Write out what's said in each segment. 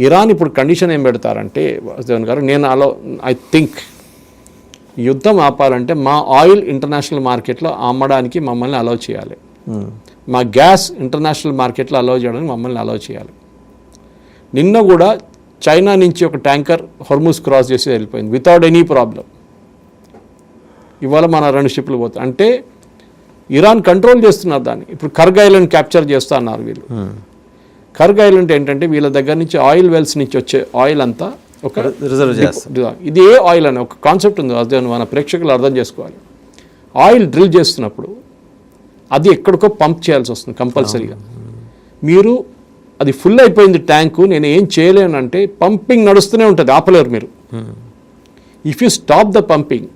Iran ఇప్పుడు condition ఏం పెడతారంటే వాసుదేవన్ గారు, ఐ థింక్ యుద్ధం ఆపాలంటే మా ఆయిల్ ఇంటర్నేషనల్ మార్కెట్లో అమ్మడానికి మమ్మల్ని అలౌ చేయాలి, మా గ్యాస్ ఇంటర్నేషనల్ మార్కెట్లో అలౌ చేయడానికి మమ్మల్ని అలౌ చేయాలి. నిన్న కూడా చైనా నుంచి ఒక ట్యాంకర్ హోర్ముజ్ క్రాస్ చేసి వెళ్ళిపోయింది వితౌట్ ఎనీ ప్రాబ్లం. ఇవాళ మన 2 షిప్లు పోతాయి అంటే ఇరాన్ కంట్రోల్ చేస్తున్నారు దాన్ని. ఇప్పుడు కర్గ్ ఐలాండ్ క్యాప్చర్ చేస్తా అన్నారు వీళ్ళు. కర్గ్ ఐలాండ్ ఏంటంటే వీళ్ళ దగ్గర నుంచి ఆయిల్ వెల్స్ నుంచి వచ్చే ఆయిల్ అంతా ఒక రిజర్వ్ చేస్తారు. ఇది ఏ ఆయిల్ అని ఒక కాన్సెప్ట్ ఉంది, అదే మన ప్రేక్షకులు అర్థం చేసుకోవాలి. ఆయిల్ డ్రిల్ చేస్తున్నప్పుడు అది ఎక్కడికో పంప్ చేయాల్సి వస్తుంది కంపల్సరీగా. మీరు అది ఫుల్ అయిపోయింది ట్యాంకు, నేను ఏం చేయలేను అంటే పంపింగ్ నడుస్తూనే ఉంటుంది, ఆపలేరు మీరు. If you stop the pumping,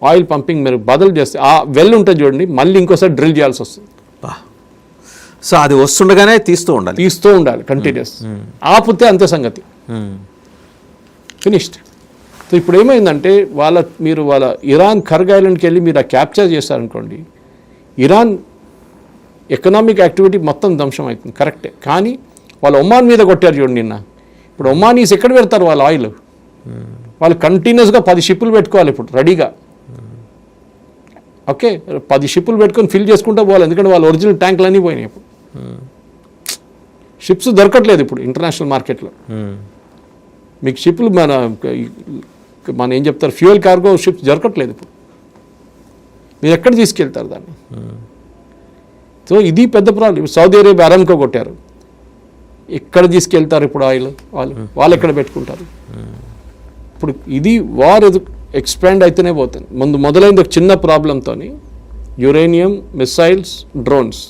oil pumping మీరు బదులు చేస్తే ఆ వెల్ ఉంటుంది చూడండి, మళ్ళీ ఇంకోసారి డ్రిల్ చేయాల్సి వస్తుంది. సో అది వస్తుండగానే తీస్తూ ఉండాలి కంటిన్యూస్. ఆపితే అంతే సంగతి, ఫినిష్డ్. సో ఇప్పుడు ఏమైందంటే మీరు వాళ్ళ ఇరాన్ కర్గ్ ఐలాండ్కి వెళ్ళి మీరు ఆ క్యాప్చర్ చేస్తారనుకోండి, ఇరాన్ ఎకనామిక్ యాక్టివిటీ మొత్తం ధ్వంసం అవుతుంది, కరెక్టే. కానీ వాళ్ళు ఒమాన్ మీద కొట్టారు చూడండి నిన్న. ఇప్పుడు ఒమానీస్ ఎక్కడ పెడతారు వాళ్ళ ఆయిల్? వాళ్ళు కంటిన్యూస్గా 10 షిప్పులు పెట్టుకోవాలి ఇప్పుడు రెడీగా. ఓకే, 10 షిప్పులు పెట్టుకొని ఫిల్ చేసుకుంటూ పోవాలి, ఎందుకంటే వాళ్ళ ఒరిజినల్ ట్యాంకులు అన్నీ పోయినాయి. ఇప్పుడు షిప్స్ దొరకట్లేదు ఇప్పుడు ఇంటర్నేషనల్ మార్కెట్లో. మీకు షిప్లు మన ఏం చెప్తారు, ఫ్యూయల్ కార్గో షిప్స్ దొరకట్లేదు ఇప్పుడు. మీరు ఎక్కడ తీసుకెళ్తారు దాన్ని? సో ఇది పెద్ద ప్రాబ్లం. సౌదీ అరేబియా అరామ్కో కొట్టారు, ఎక్కడ తీసుకెళ్తారు ఇప్పుడు ఆయిల్? వాళ్ళు ఎక్కడ పెట్టుకుంటారు? ఇప్పుడు ఇది వార్ ఎక్స్పాండ్ అయితేనే పోతుంది. మొదలైంది ఒక చిన్న ప్రాబ్లంతో, యురేనియం, మిసైల్స్, డ్రోన్స్.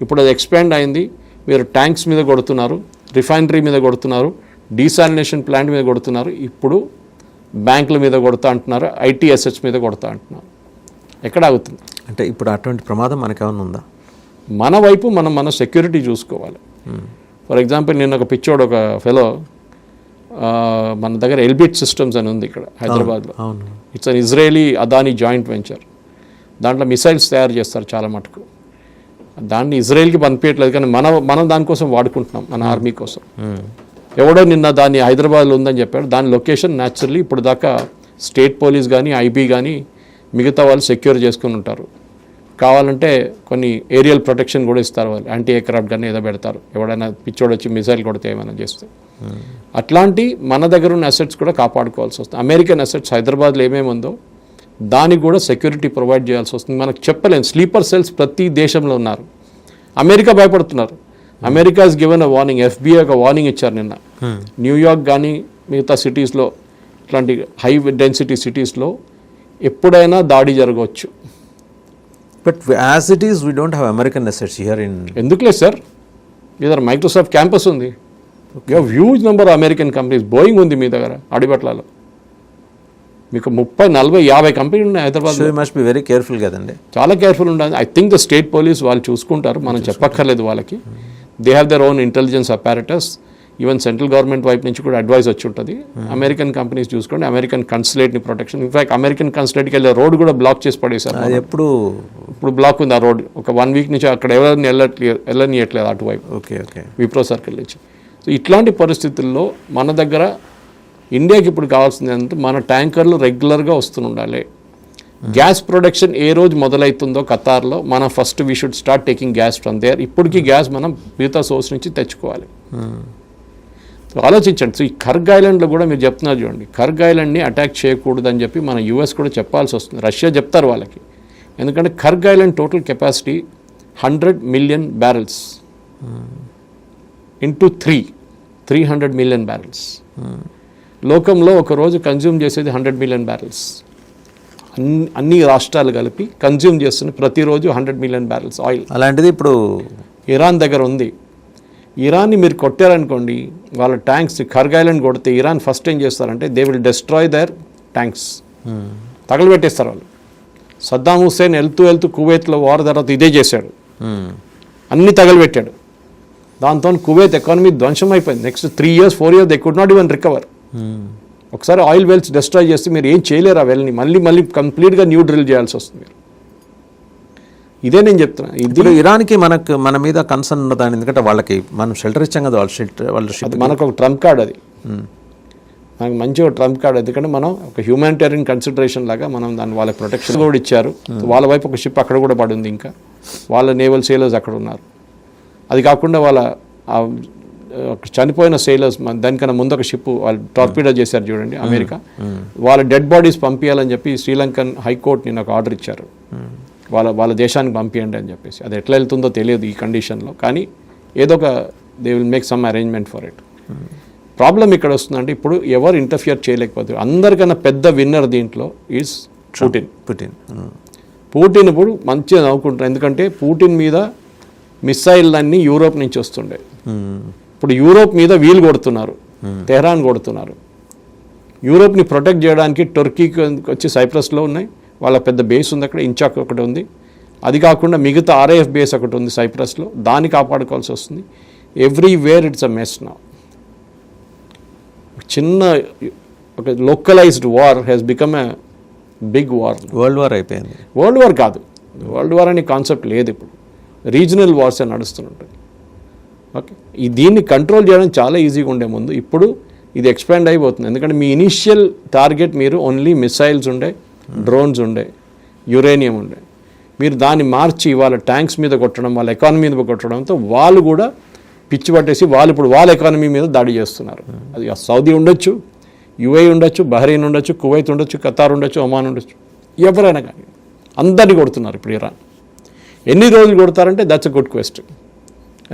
ఇప్పుడు అది ఎక్స్పాండ్ అయింది. మీరు ట్యాంక్స్ మీద కొడుతున్నారు, రిఫైనరీ మీద కొడుతున్నారు, డీసాలినేషన్ ప్లాంట్ మీద కొడుతున్నారు, ఇప్పుడు బ్యాంకుల మీద కొడతా అంటున్నారు, ఐటీ అసెట్స్ మీద కొడతా అంటున్నారు. ఎక్కడ ఆగుతుంది? అంటే ఇప్పుడు అటువంటి ప్రమాదం మనకేమైనా ఉందా? మన వైపు మన సెక్యూరిటీ చూసుకోవాలి. ఫర్ ఎగ్జాంపుల్ నిన్న ఒక పిచ్చోడు, ఒక ఫెలో, మన దగ్గర ఎల్బిట్ సిస్టమ్స్ అని ఉంది ఇక్కడ హైదరాబాద్లో. It's an Israeli Adani joint venture. దాంట్లో మిసైల్స్ తయారు చేస్తారు చాలా మటుకు. దాన్ని ఇజ్రాయెల్కి పంపించట్లేదు, కానీ మనం దానికోసం వాడుకుంటున్నాం, మన ఆర్మీ కోసం. ఎవడో నిన్న దాన్ని హైదరాబాద్లో ఉందని చెప్పాడు. దాని లొకేషన్ న్యాచురల్లీ ఇప్పుడు దాకా స్టేట్ పోలీస్ కానీ ఐబీ కానీ మిగతా వాళ్ళు సెక్యూర్ చేసుకుని ఉంటారు. కావాలంటే కొన్ని ఏరియల్ ప్రొటెక్షన్ కూడా ఇస్తారు వాళ్ళు, యాంటీ ఎయిర్క్రాఫ్ట్ కానీ ఏదో పెడతారు, ఎవడైనా పిచ్చోడు వచ్చి మిసైల్ కొడితే ఏమైనా చేస్తే. అట్లాంటి మన దగ్గర ఉన్న అసెట్స్ కూడా కాపాడుకోవాల్సి వస్తుంది. అమెరికన్ అసెట్స్ హైదరాబాద్లో ఏమేమి ఉందో దానికి కూడా సెక్యూరిటీ ప్రొవైడ్ చేయాల్సి వస్తుంది. మనకు చెప్పలేము, స్లీపర్ సెల్స్ ప్రతి దేశంలో ఉన్నారు. అమెరికా భయపడుతున్నారు. America is given a warning, FBI ఒక వార్నింగ్ ఇచ్చారు నిన్న. న్యూయార్క్ కానీ మిగతా సిటీస్లో, ఇట్లాంటి హై డెన్సిటీ సిటీస్లో ఎప్పుడైనా దాడి జరగవచ్చు. But as it is we don't have American assets here in. ఎందుకులేదు సార్, ఇద్దరు మైక్రోసాఫ్ట్ క్యాంపస్ ఉంది, you have huge number American companies. Boeing ఉంది మీ దగ్గర అడిబట్లలో, మీకు 30, 40, 50 కంపెనీలు ఉన్నాయి Hyderabad. So you must be very careful కదండి. చాలా కేర్ఫుల్ ఉండాలి. I think the state police వాళ్ళు చూసుకుంటారు, మనం చెప్పక్కర్లేదు వాళ్ళకి. They have their own intelligence apparatus. Even central government వైపు నుంచి కూడా అడ్వైస్ వచ్చి ఉంటుంది. అమెరికన్ కంపెనీస్ చూసుకోండి, అమెరికన్ కన్సులేట్ని ప్రొటెక్షన్. ఇన్ఫాక్ట్ అమెరికన్ కన్సులేట్కి వెళ్ళే రోడ్ కూడా బ్లాక్ చేసి పడేశారు. ఎప్పుడు బ్లాక్ ఉంది ఆ రోడ్. ఒక 1 వీక్ నుంచి అక్కడ ఎవరిని వెళ్ళనియట్లేదు అటువైపు. ఓకే విప్రో సర్కిల్ నుంచి. సో ఇట్లాంటి పరిస్థితుల్లో మన దగ్గర ఇండియాకి ఇప్పుడు కావాల్సింది ఏంటంటే మన ట్యాంకర్లు రెగ్యులర్గా వస్తుండాలి. గ్యాస్ ప్రొడక్షన్ ఏ రోజు మొదలవుతుందో ఖతార్లో, మన first we should start taking gas from there. ఇప్పటికీ గ్యాస్ మనం మిగతా సోర్స్ నుంచి తెచ్చుకోవాలి. సో ఆలోచించండి. సో ఈ కర్గ్ ఐలాండ్లో కూడా మీరు చెప్తున్నారు చూడండి, కర్గ్ ఐలాండ్ని అటాక్ చేయకూడదని చెప్పి మన US కూడా చెప్పాల్సి వస్తుంది. రష్యా చెప్తారు వాళ్ళకి, ఎందుకంటే Kharg island total capacity 100 million barrels into 300 million barrels. లోకంలో ఒకరోజు కన్జ్యూమ్ చేసేది 100 మిలియన్ బ్యారెల్స్. అన్ని రాష్ట్రాలు కలిపి కన్జ్యూమ్ చేస్తున్న ప్రతిరోజు 100 మిలియన్ బ్యారెల్స్ ఆయిల్. అలాంటిది ఇప్పుడు ఇరాన్ దగ్గర ఉంది. ఇరాన్ని మీరు కొట్టారనుకోండి, వాళ్ళ ట్యాంక్స్ కర్గ్ ఐలాండ్ కొడితే ఇరాన్ ఫస్ట్ ఏం చేస్తారంటే they will destroy their tanks, తగలబెట్టేస్తారు వాళ్ళు. సద్దాం హుస్సేన్ వెళ్తూ కువైత్లో వార్ తర్వాత ఇదే చేశాడు, అన్ని తగలబెట్టాడు. దాంతో కువైత్ ఎకానమీ ధ్వంసం అయిపోయింది. Next 3 years 4 years they could not even recover. ఒకసారి ఆయిల్ వెల్స్ డిస్ట్రాయ్ చేస్తే మీరు ఏం చేయలేరు. ఆ వెల్ని మళ్ళీ కంప్లీట్గా న్యూ డ్రిల్ చేయాల్సి వస్తుంది మీరు. ఇదే నేను చెప్తున్నా. ఇప్పుడు ఇరాన్కి మన మీద కన్సర్న్ ఉన్నదాన్ని, ఎందుకంటే వాళ్ళకి మనం షెల్టర్ ఇచ్చాం కదా, వాళ్ళ అది మనకు ఒక ట్రంప్ కార్డ్, అది మనకు మంచి ఒక ట్రంప్ కార్డ్. ఎందుకంటే మనం ఒక హ్యూమానిటేరియన్ కన్సిడరేషన్ లాగా మనం దాన్ని వాళ్ళకి ప్రొటెక్షన్ కూడా ఇచ్చారు. వాళ్ళ వైపు ఒక షిప్ అక్కడ కూడా పడి ఉంది, ఇంకా వాళ్ళ నేవల్ సేలర్స్ అక్కడ ఉన్నారు. అది కాకుండా వాళ్ళ చనిపోయిన సేలర్స్, దానికన్నా ముందు ఒక షిప్ వాళ్ళు టార్పీడో చేశారు చూడండి అమెరికా, వాళ్ళ డెడ్ బాడీస్ పంపించాలని చెప్పి శ్రీలంకన్ హైకోర్టు నిన్న ఒక ఆర్డర్ ఇచ్చారు, వాళ్ళ దేశానికి పంపించండి అని చెప్పేసి. అది ఎట్లా వెళ్తుందో తెలియదు ఈ కండిషన్లో, కానీ ఏదో ఒక they will make some arrangement for it. Problem ఇక్కడ వస్తుందంటే ఇప్పుడు ఎవరు ఇంటర్ఫియర్ చేయలేకపోతారు. అందరికన్నా పెద్ద విన్నర్ దీంట్లో ఈజ్ పుటిన్ ఇప్పుడు మంచిగా నవ్వుకుంటారు, ఎందుకంటే పుటిన్ మీద మిసైల్ అన్నీ యూరోప్ నుంచి వస్తుండే. ఇప్పుడు యూరోప్ మీద వీలు కొడుతున్నారు, తెహ్రాన్ కొడుతున్నారు. యూరోప్ని ప్రొటెక్ట్ చేయడానికి టర్కీకి వచ్చి సైప్రస్లో ఉన్నాయి, వాళ్ళ పెద్ద బేస్ ఉంది అక్కడ, ఇంచాక్ ఒకటి ఉంది. అది కాకుండా మిగతా RAF బేస్ ఒకటి ఉంది సైప్రస్లో, దాన్ని కాపాడుకోవాల్సి వస్తుంది. Everywhere it's a mess now. చిన్న ఒక localised war has become a big war. World war అయిపోయింది. వరల్డ్ వార్ కాదు, వరల్డ్ వార్ అనే కాన్సెప్ట్ లేదు ఇప్పుడు, రీజనల్ వార్సే నడుస్తుంటాయి. ఓకే, దీన్ని కంట్రోల్ చేయడం చాలా ఈజీగా ఉండే ముందు, ఇప్పుడు ఇది ఎక్స్పాండ్ అయిపోతుంది. ఎందుకంటే మీ ఇనిషియల్ టార్గెట్ మీరు ఓన్లీ మిసైల్స్ ఉండే, డ్రోన్స్ ఉండే, యురేనియం ఉండే. మీరు దాన్ని మార్చి వాళ్ళ ట్యాంక్స్ మీద కొట్టడం, వాళ్ళ ఎకానమీ మీద కొట్టడంతో వాళ్ళు కూడా పిచ్చి పట్టేసి వాళ్ళు ఇప్పుడు వాళ్ళ ఎకానమీ మీద దాడి చేస్తున్నారు. అది సౌదీ ఉండొచ్చు, UAE ఉండొచ్చు, బహ్రెయిన్ ఉండొచ్చు, కువైత్ ఉండొచ్చు, ఖతార్ ఉండొచ్చు, ఒమాన్ ఉండొచ్చు, ఎవరైనా కానీ అందరినీ కొడుతున్నారు ఇప్పుడు ఇరాన్. ఎన్ని రోజులు కొడతారంటే దట్స్ ఎ గుడ్ క్వశ్చన్.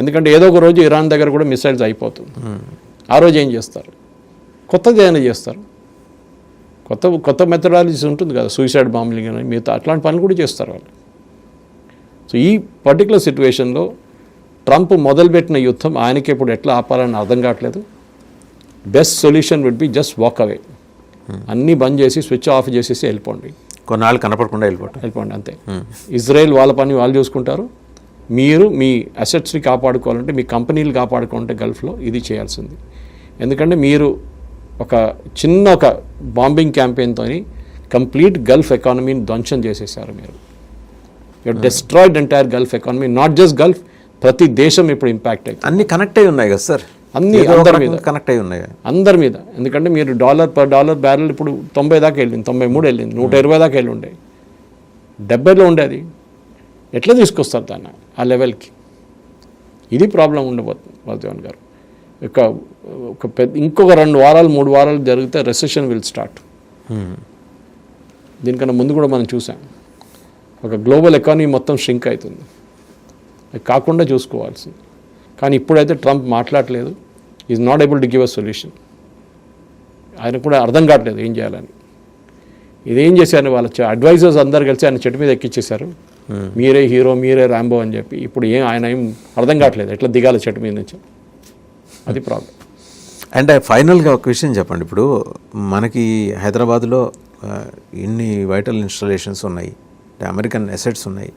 ఎందుకంటే ఏదో ఒక రోజు ఇరాన్ దగ్గర కూడా మిసైల్స్ అయిపోతుంది. ఆ రోజు ఏం చేస్తారు? కొత్తది ఏమైనా చేస్తారు, కొత్త మెథడాలజీస్ ఉంటుంది కదా, సూసైడ్ బాంబింగ్ అని, మిగతా అట్లాంటి పనులు కూడా చేస్తారు వాళ్ళు. సో ఈ పర్టికులర్ సిచ్యువేషన్లో ట్రంప్ మొదలుపెట్టిన యుద్ధం ఆయనకి ఇప్పుడు ఎట్లా ఆపాలని అర్థం కావట్లేదు. Best solution విడ్ be just walk away, అన్నీ బంద్ చేసి స్విచ్ ఆఫ్ చేసేసి వెళ్ళిపోండి, కొన్నాళ్ళు కనపడకుండా వెళ్ళిపోండి అంతే. ఇజ్రాయెల్ వాళ్ళ పని వాళ్ళు చూసుకుంటారు, మీరు మీ అసెట్స్ని కాపాడుకోవాలంటే, మీ కంపెనీలు కాపాడుకోవాలంటే గల్ఫ్లో ఇది చేయాల్సింది. ఎందుకంటే మీరు ఒక బాంబింగ్ క్యాంపెయిన్తో కంప్లీట్ గల్ఫ్ ఎకానమీని ధ్వంసం చేసేసారు మీరు. You're destroyed entire Gulf economy, not just Gulf, ప్రతి దేశం ఇప్పుడు ఇంపాక్ట్ అయ్యింది. అన్నీ కనెక్ట్ అయి ఉన్నాయి కదా సార్, అన్ని అందరి మీద కనెక్ట్ అయి ఉన్నాయి, అందరి మీద. ఎందుకంటే మీరు $per బ్యారెల్ ఇప్పుడు 90 దాకా వెళ్ళింది, 93 వెళ్ళింది, 120 దాకా వెళ్ళి ఉండే, 70లో ఉండేది. ఎట్లా తీసుకొస్తారు దాన్ని ఆ లెవెల్కి? ఇది ప్రాబ్లం ఉండబోతుంది వాసుదేవన్ గారు. ఇంకొక 2 వారాలు 3 వారాలు జరిగితే రెసెషన్ విల్ స్టార్ట్. దీనికన్నా ముందు కూడా మనం చూసాం, ఒక గ్లోబల్ ఎకానమీ మొత్తం ష్రింక్ అవుతుంది. అది కాకుండా చూసుకోవాల్సింది. కానీ ఇప్పుడైతే ట్రంప్ మాట్లాడలేదు, is not able to give a solution. ఆయన కూడా అర్థం కావట్లేదు ఏం చేయాలని. ఇదేం చేశారు, వాళ్ళ అడ్వైజర్స్ అందరు కలిసి ఆయన చెట్టు మీద ఎక్కించేశారు, మీరే హీరో, మీరే ర్యాంబో అని చెప్పి. ఇప్పుడు ఆయన ఏం అర్థం కావట్లేదు ఎట్లా దిగాలి చెట్టు మీద నుంచి. అది ప్రాబ్లం. అండ్ ఫైనల్గా ఒక విషయం చెప్పండి. ఇప్పుడు మనకి హైదరాబాద్లో ఇన్ని వైటల్ ఇన్స్టాలేషన్స్ ఉన్నాయి, అమెరికన్ అసెట్స్ ఉన్నాయి,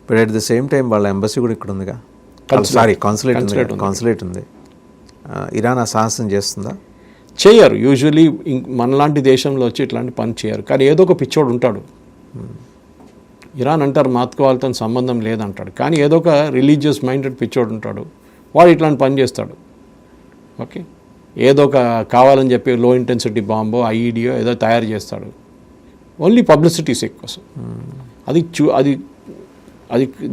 but at the same time వాళ్ళ ఎంబసీ కూడా ఇక్కడ ఉందిగా, కాన్సులేట్ ఉంది. ఇరాన్ ఆ సాహసం చేస్తుందా? చేయరు. యూజువలీ మనలాంటి దేశంలో వచ్చి ఇట్లాంటి పని చేయరు. కానీ ఏదో ఒక పిచ్చోడు ఉంటాడు. ఇరాన్ అంటారు మాత్కు వాళ్ళతో సంబంధం లేదంటాడు, కానీ ఏదో ఒక రిలీజియస్ మైండెడ్ పిచ్చోడు ఉంటాడు, వాడు ఇట్లాంటి పని చేస్తాడు. ఓకే, ఏదో ఒక కావాలని చెప్పి లో ఇంటెన్సిటీ బాంబో, IEDయో ఏదో తయారు చేస్తాడు, ఓన్లీ పబ్లిసిటీ సేక్ కోసం. అది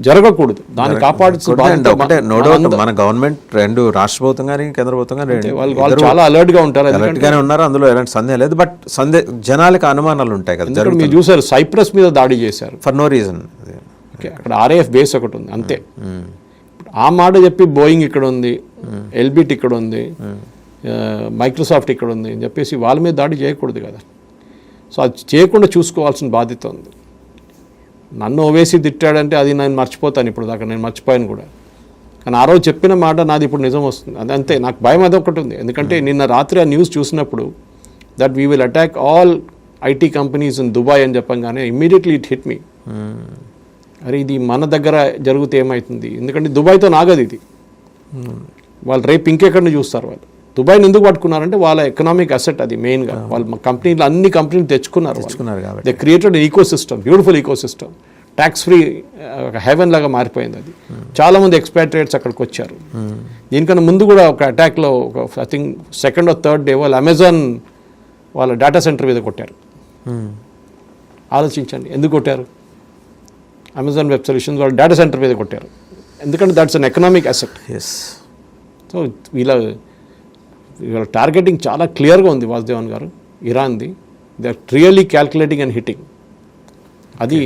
జరగకూడదు, దాన్ని కాపాడుతుంది. మన గవర్నమెంట్ రెండు రాష్ట్ర ప్రభుత్వం కానీ కేంద్ర ప్రభుత్వం కానీ వాళ్ళు చాలా అలర్ట్గా ఉంటారు, ఉన్నారు, అందులో ఎలాంటి సందేహం లేదు. బట్ జనాలకు అనుమానాలు ఉంటాయి కదా. మీరు చూసారు సైప్రస్ మీద దాడి చేశారు ఫర్ నో రీజన్. అక్కడ RAF బేస్ ఒకటి ఉంది అంతే. ఆ మాట చెప్పి బోయింగ్ ఇక్కడ ఉంది, ఎల్బిట్ ఇక్కడ ఉంది, మైక్రోసాఫ్ట్ ఇక్కడ ఉంది అని చెప్పేసి వాళ్ళ మీద దాడి చేయకూడదు కదా. సో అది చేయకుండా చూసుకోవాల్సిన బాధ్యత ఉంది. నన్ను ఓవేసి తిట్టాడంటే అది నేను మర్చిపోతాను, ఇప్పుడు దాకా నేను మర్చిపోయాను కూడా. కానీ ఆ రోజు చెప్పిన మాట నాది ఇప్పుడు నిజం వస్తుంది. అది అంతే. నాకు భయం అదొకటి ఉంది, ఎందుకంటే నిన్న రాత్రి ఆ న్యూస్ చూసినప్పుడు that we will attack all IT companies in Dubai అని చెప్పంగానే ఇమ్మీడియట్లీ ఇట్ హిట్ మీ. అరే ఇది మన దగ్గర జరిగితే ఏమవుతుంది? ఎందుకంటే దుబాయ్తో నాగదు ఇది. వాళ్ళు రేపు ఇంకెక్కడిని చూస్తారు. వాళ్ళు దుబాయ్ని ఎందుకు పట్టుకున్నారంటే వాళ్ళ ఎకనామిక్ అసెట్ అది మెయిన్గా. వాళ్ళు కంపెనీలు అన్ని కంపెనీలు తెచ్చుకున్నారు. They created ecosystem, beautiful ecosystem. Tax free ఒక హెవెన్ లాగా మారిపోయింది అది. చాలామంది ఎక్స్పాట్రియేట్స్ అక్కడికి వచ్చారు. దీనికన్నా ముందు కూడా ఒక అటాక్లో ఒక I think second or third day వాళ్ళు అమెజాన్ వాళ్ళ డేటా సెంటర్ మీద కొట్టారు. ఆలోచించండి ఎందుకు కొట్టారు? అమెజాన్ వెబ్ సొల్యూషన్స్ వాళ్ళ డేటా సెంటర్ మీద కొట్టారు. ఎందుకంటే that's an economic asset. So వీళ్ళ టార్గెటింగ్ చాలా క్లియర్గా ఉంది వాసుదేవన్ గారు, ఇరాన్ది. They are really calculating and hitting. అది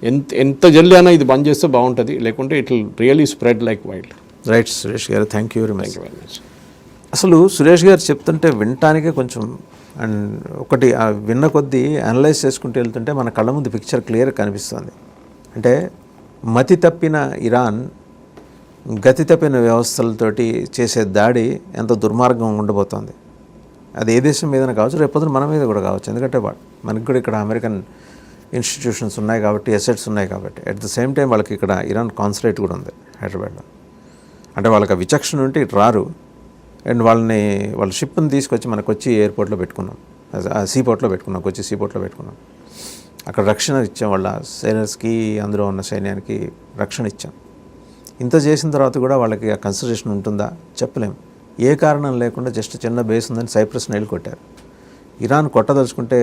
ఎంత జల్దీ అయినా ఇది బంద్ చేస్తే బాగుంటుంది, లేకుంటే it will really spread like wild. Right Suresh garu, thank you very much. Much. అసలు సురేష్ గారు చెప్తుంటే వినటానికే కొంచెం అండ్ ఒకటి విన్న కొద్దీ అనలైజ్ చేసుకుంటూ వెళ్తుంటే మన కళ్ళ ముందు పిక్చర్ క్లియర్గా కనిపిస్తుంది. అంటే మతి తప్పిన ఇరాన్ గతి తప్పిన వ్యవస్థలతోటి చేసే దాడి ఎంత దుర్మార్గం ఉండబోతోంది. అది ఏ దేశం మీదనే కావచ్చు, రేపొద్దున మన మీద కూడా కావచ్చు. ఎందుకంటే మనకి కూడా ఇక్కడ అమెరికన్ ఇన్స్టిట్యూషన్స్ ఉన్నాయి కాబట్టి, అసెట్స్ ఉన్నాయి కాబట్టి. అట్ ద సేమ్ టైం వాళ్ళకి ఇక్కడ ఇరాన్ కాన్సులేట్ కూడా ఉంది హైదరాబాద్లో. అంటే వాళ్ళకి ఆ విచక్షణ ఉంటే ఇటు రారు. అండ్ వాళ్ళ షిప్ని తీసుకొచ్చి మనకు వచ్చి ఎయిర్పోర్ట్లో పెట్టుకున్నాం, సీపోర్ట్లో పెట్టుకున్నాం, కొచ్చి సీపోర్ట్లో పెట్టుకున్నాం. అక్కడ రక్షణ ఇచ్చాం, వాళ్ళ సైనర్స్కి అందులో ఉన్న సైన్యానికి రక్షణ ఇచ్చాం. ఇంత చేసిన తర్వాత కూడా వాళ్ళకి ఆ కన్సిడరేషన్ ఉంటుందా చెప్పలేం. ఏ కారణం లేకుండా జస్ట్ చిన్న బేస్ ఉందని సైప్రస్ నైలు కొట్టారు. ఇరాన్ కొట్టదలుచుకుంటే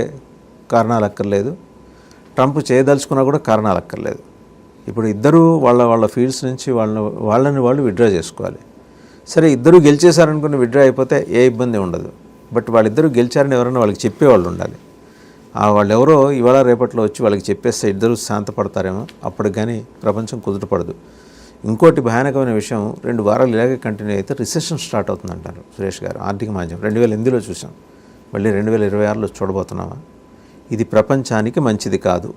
కారణాలు అక్కర్లేదు, ట్రంప్ చేయదలుచుకున్నా కూడా కారణాలు అక్కర్లేదు. ఇప్పుడు ఇద్దరూ వాళ్ళ ఫీల్డ్స్ నుంచి వాళ్ళని వాళ్ళు విత్డ్రా చేసుకోవాలి. సరే, ఇద్దరు గెలిచేశారనుకుని విత్డ్రా అయిపోతే ఏ ఇబ్బంది ఉండదు. బట్ వాళ్ళిద్దరూ గెలిచారని ఎవరైనా వాళ్ళకి చెప్పేవాళ్ళు ఉండాలి. వాళ్ళు ఎవరో ఇవాళ రేపట్లో వచ్చి వాళ్ళకి చెప్పేస్తే ఇద్దరు శాంతపడతారేమో, అప్పటికి కానీ ప్రపంచం కుదుటపడదు. ఇంకోటి భయానకమైన విషయం, 2 వారాలు ఇలాగే కంటిన్యూ అయితే రిసెషన్ స్టార్ట్ అవుతుందంటారు సురేష్ గారు. ఆర్థిక మాధ్యమం 2008లో చూసాం, మళ్ళీ 2026లో చూడబోతున్నామా? ఇది ప్రపంచానికి మంచిది కాదు.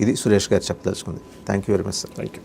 ఇది సురేష్ గారు చెప్పదలుచుకుంది. Thank you very much sir. Thank you.